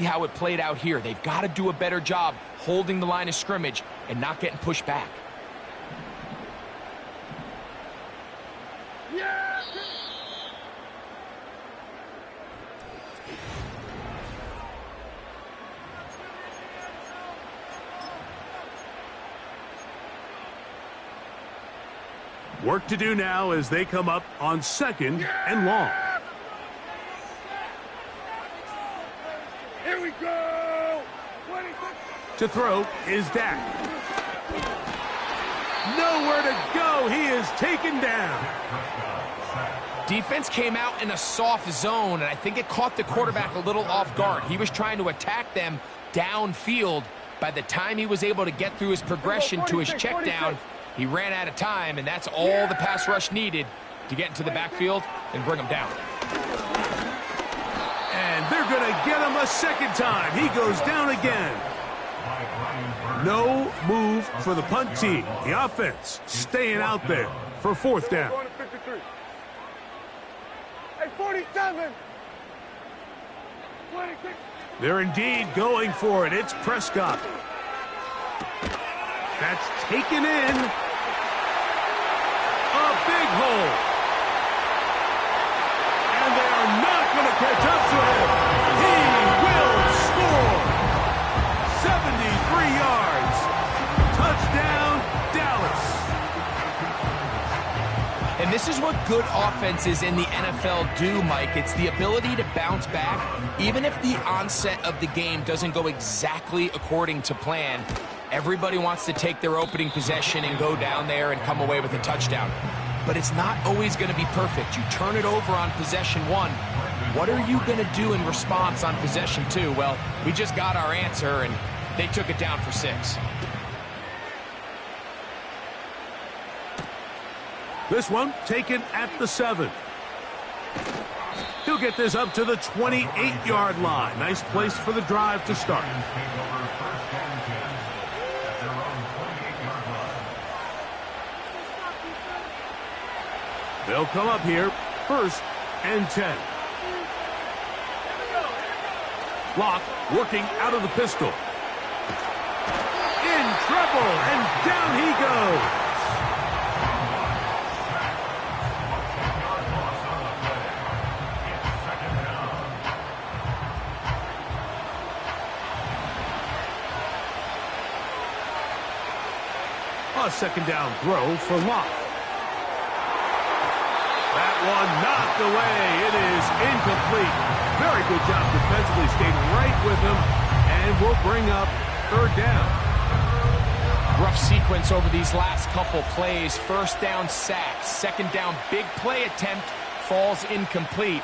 how it played out here. They've got to do a better job holding the line of scrimmage and not getting pushed back. Work to do now as they come up on 2nd and long. Here we go! To throw is Dak. Nowhere to go. He is taken down. Defense came out in a soft zone, and I think it caught the quarterback a little off guard. He was trying to attack them downfield. By the time he was able to get through his progression to his check down, he ran out of time, and that's all the pass rush needed to get into the backfield and bring him down. And they're going to get him a second time. He goes down again. No move for the punt team. The offense staying out there for 4th down. Hey, 47! 26! They're indeed going for it. It's Prescott. That's taken in. A big hole. And they are not going to catch up to him. He will score. 73 yards. Touchdown, Dallas. And this is what good offenses in the NFL do, Mike. It's the ability to bounce back, even if the onset of the game doesn't go exactly according to plan. Everybody wants to take their opening possession and go down there and come away with a touchdown. But it's not always going to be perfect. You turn it over on possession 1. What are you going to do in response on possession 2? Well, we just got our answer, and they took it down for 6. This one taken at the 7. He'll get this up to the 28-yard line. Nice place for the drive to start. They'll come up here, 1st and 10. Locke working out of the pistol. In trouble, and down he goes. A 2nd down throw for Locke. That one knocked away. It is incomplete. Very good job defensively. Stayed right with him and will bring up 3rd down. Rough sequence over these last couple plays. 1st down sack. 2nd down big play attempt falls incomplete.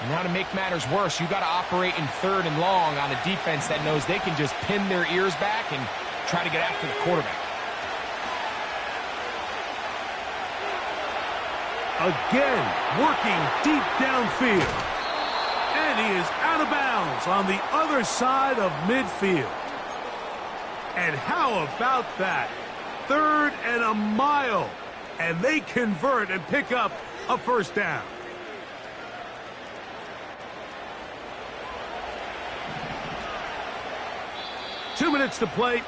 And now to make matters worse, you got to operate in 3rd and long on a defense that knows they can just pin their ears back and try to get after the quarterback. Again, working deep downfield. And he is out of bounds on the other side of midfield. And how about that? 3rd and a mile. And they convert and pick up a 1st down. Two minutes to play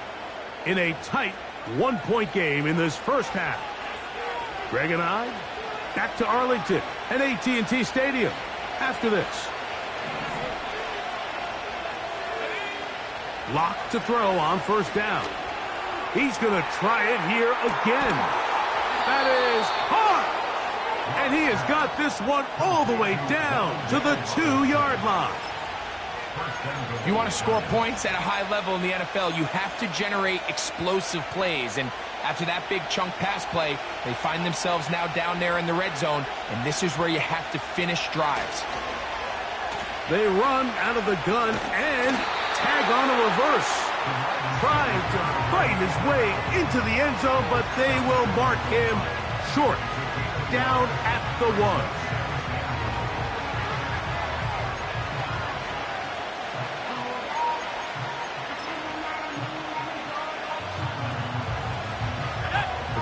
in a tight 1-point game in this 1st half. Greg and I back to Arlington and AT&T Stadium after this. Locke to throw on 1st down. He's going to try it here again. That is hard. And he has got this one all the way down to the 2-yard line. If you want to score points at a high level in the NFL, you have to generate explosive plays. And after that big chunk pass play, they find themselves now down there in the red zone, and this is where you have to finish drives. They run out of the gun and tag on a reverse. Trying to fight his way into the end zone, but they will mark him short. Down at the 1.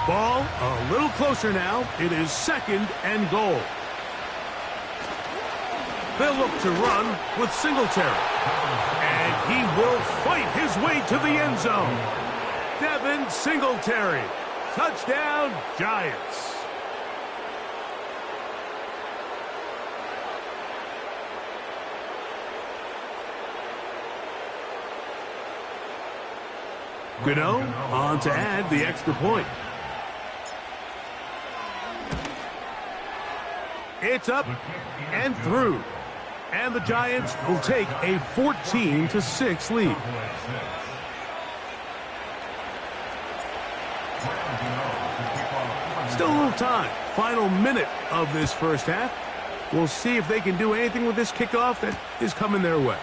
Ball a little closer now. It is 2nd and goal. They'll look to run with Singletary. will fight his way to the end zone. Devin Singletary. Touchdown, Giants. Gano on to add the extra point. It's up and through. And the Giants will take a 14-6 lead. Still a little time. Final minute of this first half. We'll see if they can do anything with this kickoff that is coming their way.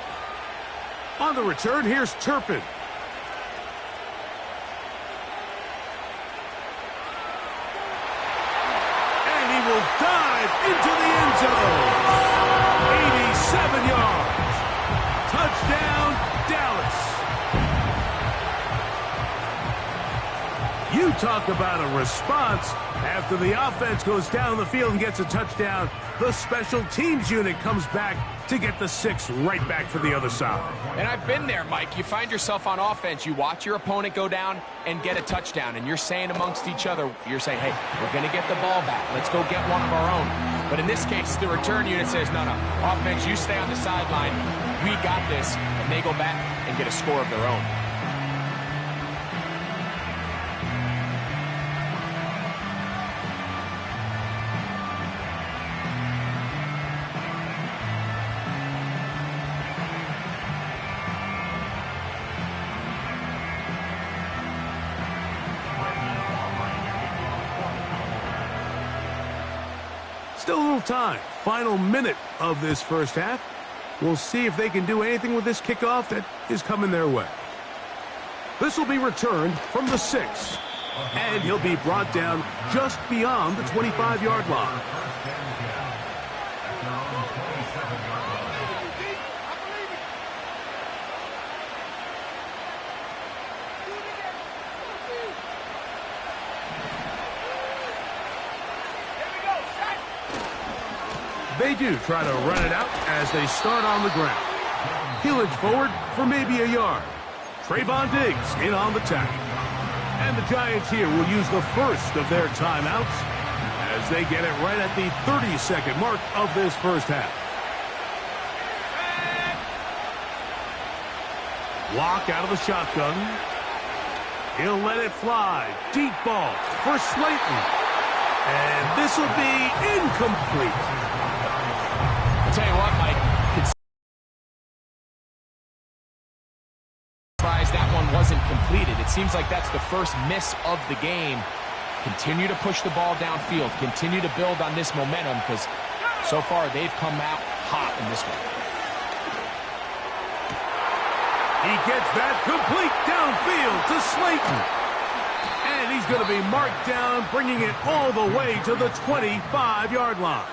On the return, here's Turpin. Will dive into the end zone. 87 yards. Touchdown, Dallas. You talk about a response. After the offense goes down the field and gets a touchdown, the special teams unit comes back to get the 6 right back for the other side. And I've been there, Mike. You find yourself on offense, you watch your opponent go down and get a touchdown, and you're saying amongst each other, you're saying, hey, we're going to get the ball back. Let's go get one of our own. But in this case, the return unit says, no, offense, you stay on the sideline. We got this. And they go back and get a score of their own. Still a little time. Final minute of this first half. We'll see if they can do anything with this kickoff that is coming their way. This will be returned from the 6. And he'll be brought down just beyond the 25-yard line. They do try to run it out as they start on the ground. He'll forward for maybe a yard. Trayvon Diggs in on the tackle. And the Giants here will use the first of their timeouts as they get it right at the 30-second mark of this first half. Lock out of the shotgun. He'll let it fly. Deep ball for Slayton. And this will be incomplete. I'll tell you what, Mike, that one wasn't completed. It seems like that's the first miss of the game. Continue to push the ball downfield. Continue to build on this momentum because so far they've come out hot in this one. He gets that complete downfield to Slayton. And he's going to be marked down, bringing it all the way to the 25-yard line.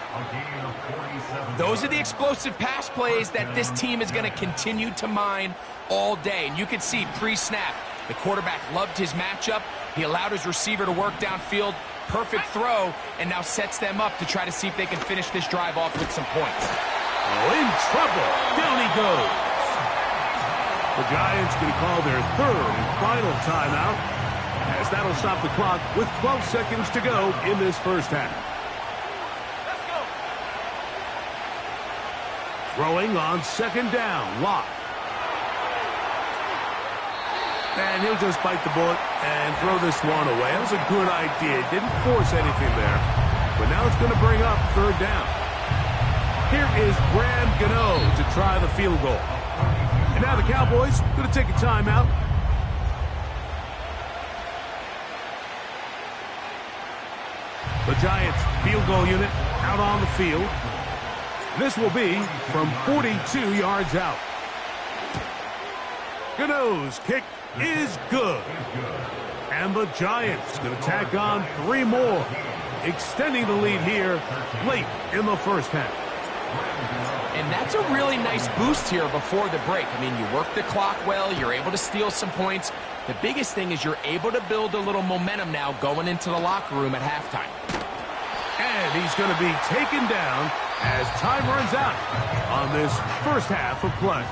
Those are the explosive pass plays that this team is going to continue to mine all day. And you can see pre-snap, the quarterback loved his matchup. He allowed his receiver to work downfield. Perfect throw, and now sets them up to try to see if they can finish this drive off with some points. Oh, in trouble. Down he goes. The Giants can call their third and final timeout, as that'll stop the clock with 12 seconds to go in this first half. Throwing on second down, Locke. And he'll just bite the bullet and throw this one away. That was a good idea. Didn't force anything there. But now it's going to bring up third down. Here is Graham Gano to try the field goal. And now the Cowboys going to take a timeout. The Giants field goal unit out on the field. This will be from 42 yards out. Gano's kick is good. And the Giants going to tack on 3 more, extending the lead here late in the first half. And that's a really nice boost here before the break. I mean, you work the clock well, you're able to steal some points. The biggest thing is you're able to build a little momentum now going into the locker room at halftime. And he's going to be taken down as time runs out on this first half of play.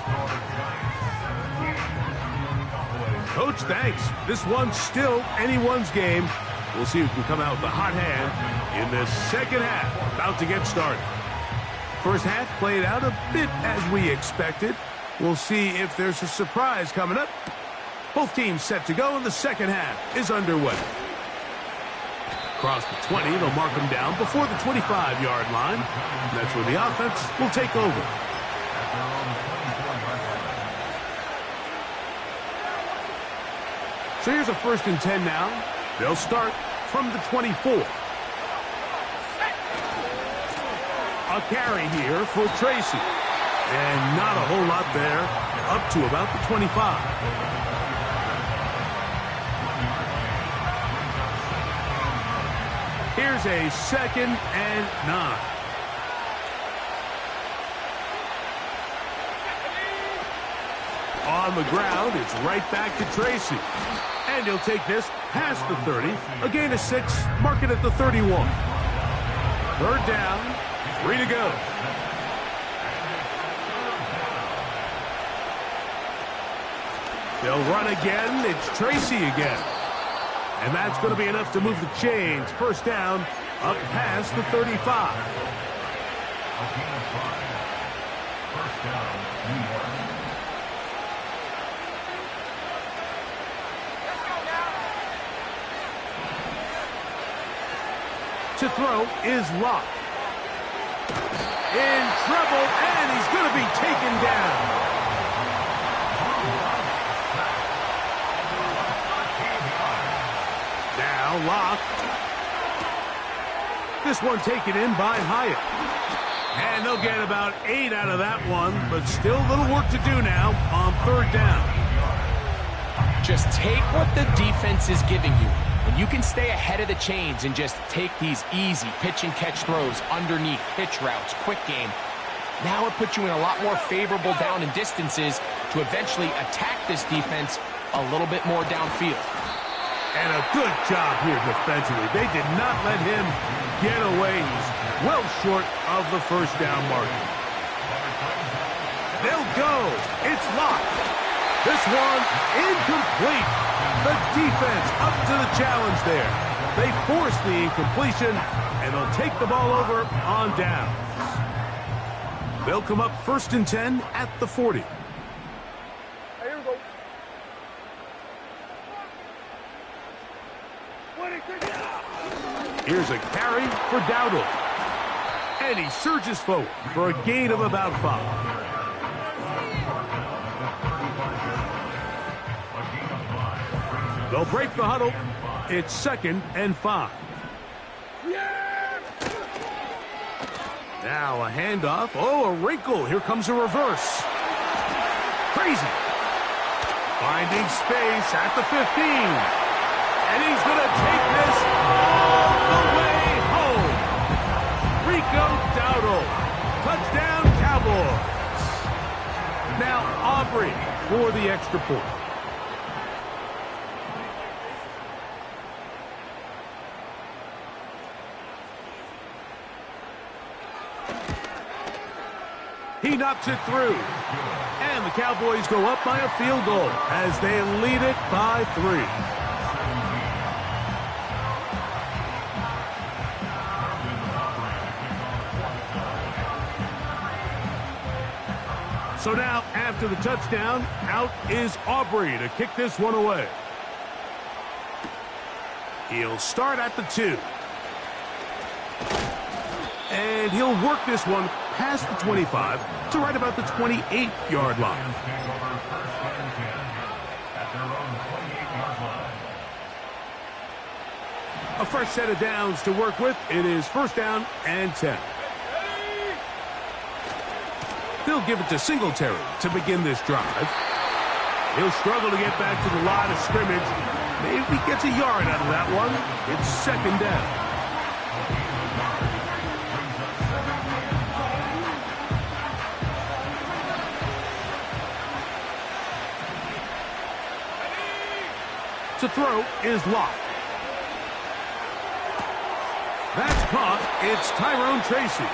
Coach, thanks. This one's still anyone's game. We'll see who can come out with a hot hand in this second half. About to get started. First half played out a bit as we expected. We'll see if there's a surprise coming up. Both teams set to go, and the second half is underway. Across the 20, they'll mark them down before the 25-yard line. That's where the offense will take over. So here's a 1st and 10 now. They'll start from the 24. A carry here for Tracy. And not a whole lot there, up to about the 25. Here's a 2nd and 9. On the ground, it's right back to Tracy. And he'll take this past the 30. A gain of 6, mark it at the 31. 3rd down, 3 to go. They'll run again. It's Tracy again. And that's going to be enough to move the chains. 1st down, up past the 35. To throw is Locke. In trouble, and he's going to be taken down. Now Locke. This one taken in by Hyatt. And they'll get about 8 out of that one, but still a little work to do now on 3rd down. Just take what the defense is giving you. When you can stay ahead of the chains and just take these easy pitch-and-catch throws underneath, pitch routes, quick game, now it puts you in a lot more favorable down and distances to eventually attack this defense a little bit more downfield. And a good job here defensively. They did not let him get away. He's well short of the 1st down marker. They'll go. It's Locke. This one incomplete. The defense up to the challenge there. They force the incompletion, and they'll take the ball over on downs. They'll come up 1st and 10 at the 40. Here we go. Here's a carry for Dowdle. And he surges forward for a gain of about 5. They'll break the huddle. It's 2nd and 5. Now a handoff. Oh, a wrinkle. Here comes a reverse. Crazy. Finding space at the 15. And he's going to take this all the way home. Rico Dowdle. Touchdown, Cowboys. Now Aubrey for the extra point. He knocks it through. And the Cowboys go up by a field goal as they lead it by 3. So now, after the touchdown, out is Aubrey to kick this one away. He'll start at the 2. And he'll work this one past the 25 to right about the 28-yard line. A fresh set of downs to work with. It is 1st down and 10. They'll give it to Singletary to begin this drive. He'll struggle to get back to the line of scrimmage. Maybe gets a yard out of that one. It's 2nd down. To throw is Locke. That's caught. It's Tyrone Tracy.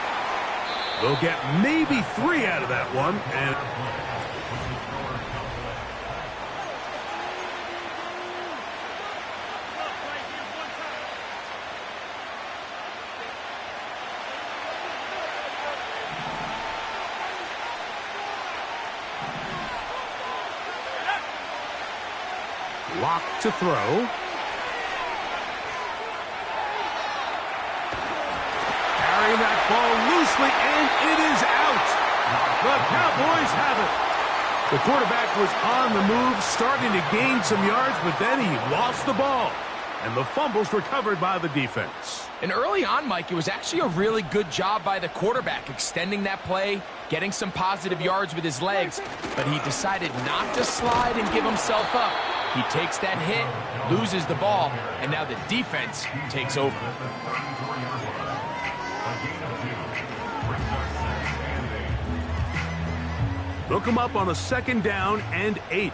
They'll get maybe 3 out of that one. And Lock to throw. Carrying that ball loosely, and it is out. The Cowboys have it. The quarterback was on the move, starting to gain some yards, but then he lost the ball. And the fumble's recovered by the defense. And early on, Mike, it was actually a really good job by the quarterback, extending that play, getting some positive yards with his legs, but he decided not to slide and give himself up. He takes that hit, loses the ball, and now the defense takes over. Look him up on a 2nd down and 8.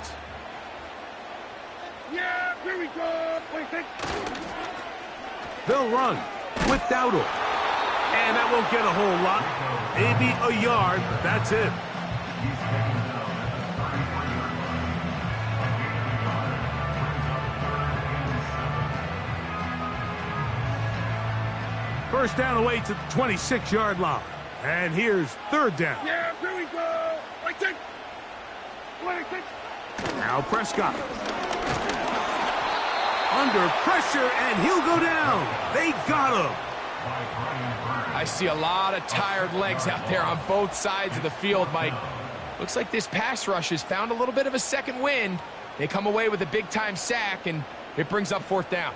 Yeah, here we go. What do you think? They'll run with Dowdle. And that won't get a whole lot. Maybe a yard. That's it. First down away to the 26-yard line. And here's 3rd down. Yeah, here we go. What do you think? What do you think? Now Prescott. Under pressure, and he'll go down. They got him. I see a lot of tired legs out there on both sides of the field, Mike. Looks like this pass rush has found a little bit of a second wind. They come away with a big-time sack, and it brings up 4th down.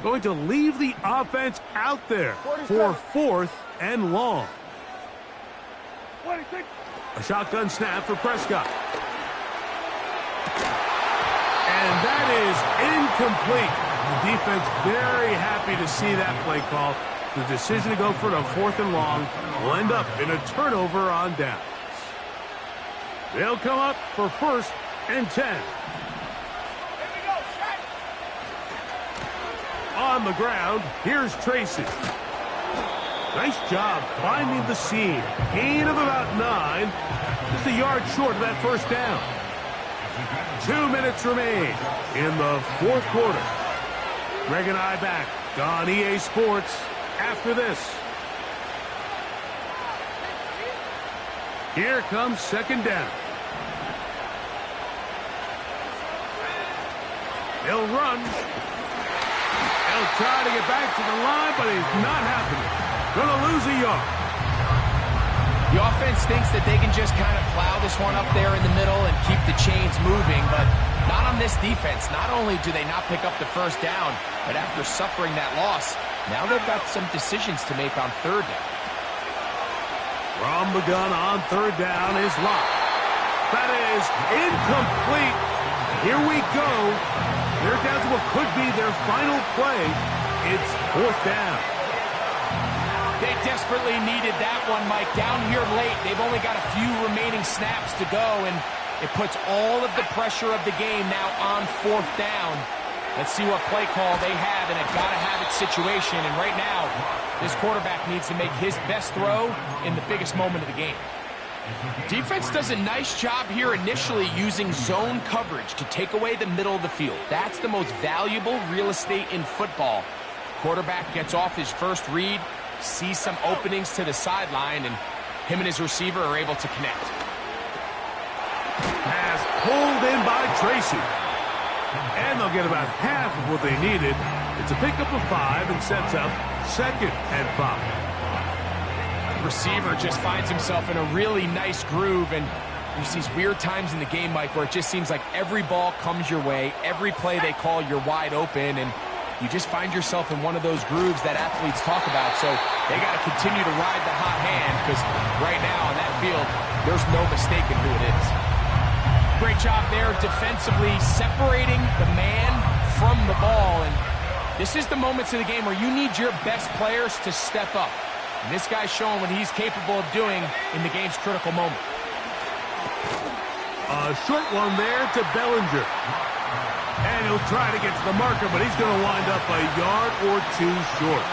Going to leave the offense out there for 4th and long. What do you think? A shotgun snap for Prescott. And that is incomplete. The defense very happy to see that play call. The decision to go for it on 4th and long will end up in a turnover on downs. They'll come up for 1st and 10. On the ground, here's Tracy. Nice job finding the seam. Gain of about 9. Just a yard short of that 1st down. 2 minutes remain in the 4th quarter. Greg and I back on EA Sports after this. Here comes 2nd down. He'll run. He'll try to get back to the line, but he's not happening. Gonna lose a yard. The offense thinks that they can just kind of plow this one up there in the middle and keep the chains moving, but not on this defense. Not only do they not pick up the 1st down, but after suffering that loss, now they've got some decisions to make on 3rd down. From the gun on 3rd down is Locke. That is incomplete. Here we go. They're down to what could be their final play. It's 4th down. They desperately needed that one, Mike. Down here late, they've only got a few remaining snaps to go, and it puts all of the pressure of the game now on 4th down. Let's see what play call they have in a gotta-have-it situation, and right now, this quarterback needs to make his best throw in the biggest moment of the game. Defense does a nice job here initially using zone coverage to take away the middle of the field. That's the most valuable real estate in football. Quarterback gets off his first read, sees some openings to the sideline, and him and his receiver are able to connect. Pass pulled in by Tracy. And they'll get about half of what they needed. It's a pickup of 5 and sets up 2nd and 5. Receiver just finds himself in a really nice groove, and there's these weird times in the game, Mike, where it just seems like every ball comes your way, every play they call, you're wide open, and you just find yourself in one of those grooves that athletes talk about. So they got to continue to ride the hot hand, because right now on that field, there's no mistaking who it is. Great job there defensively, separating the man from the ball, and this is the moments of the game where you need your best players to step up. And this guy's showing what he's capable of doing in the game's critical moment. A short one there to Bellinger. And he'll try to get to the marker, but he's going to wind up a yard or 2 short.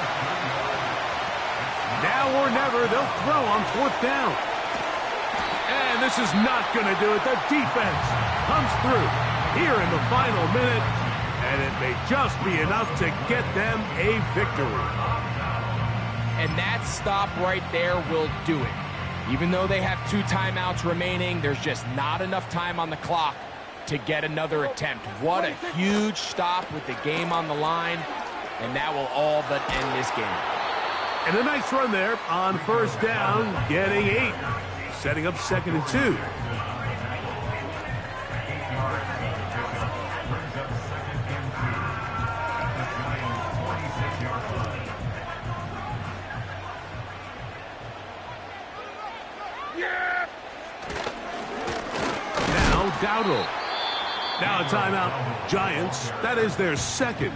Now or never, they'll throw on 4th down. And this is not going to do it. The defense comes through here in the final minute, and it may just be enough to get them a victory. And that stop right there will do it. Even though they have 2 timeouts remaining, there's just not enough time on the clock to get another attempt. What a huge stop with the game on the line, and that will all but end this game. And a nice run there on first down, getting 8, setting up 2nd and 2. Now Dowdle. Now a timeout. Giants, that is their 2nd.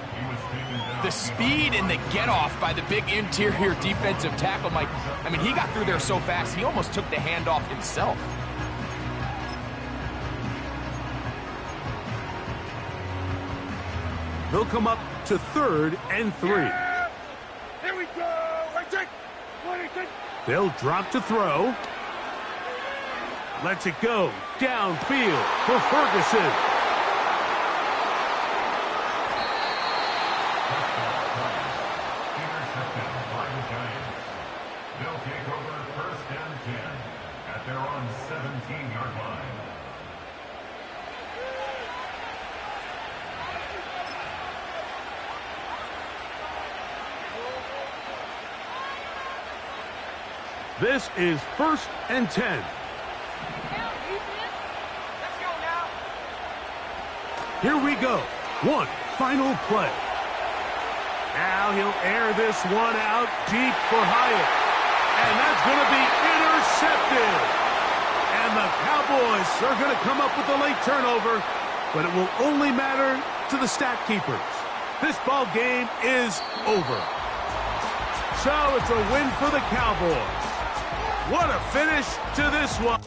The speed and the get-off by the big interior defensive tackle, Mike. I mean, he got through there so fast, he almost took the handoff himself. They'll come up to 3rd and 3. Yeah. Here we go. Right take. 26. They'll drop to throw. Lets it go downfield for Ferguson. They'll take over 1st and 10 at their own 17-yard line. This is 1st and 10. Here we go. One final play. Now he'll air this one out deep for Hyatt. And that's going to be intercepted. And the Cowboys are going to come up with a late turnover, but it will only matter to the stat keepers. This ball game is over. So it's a win for the Cowboys. What a finish to this one.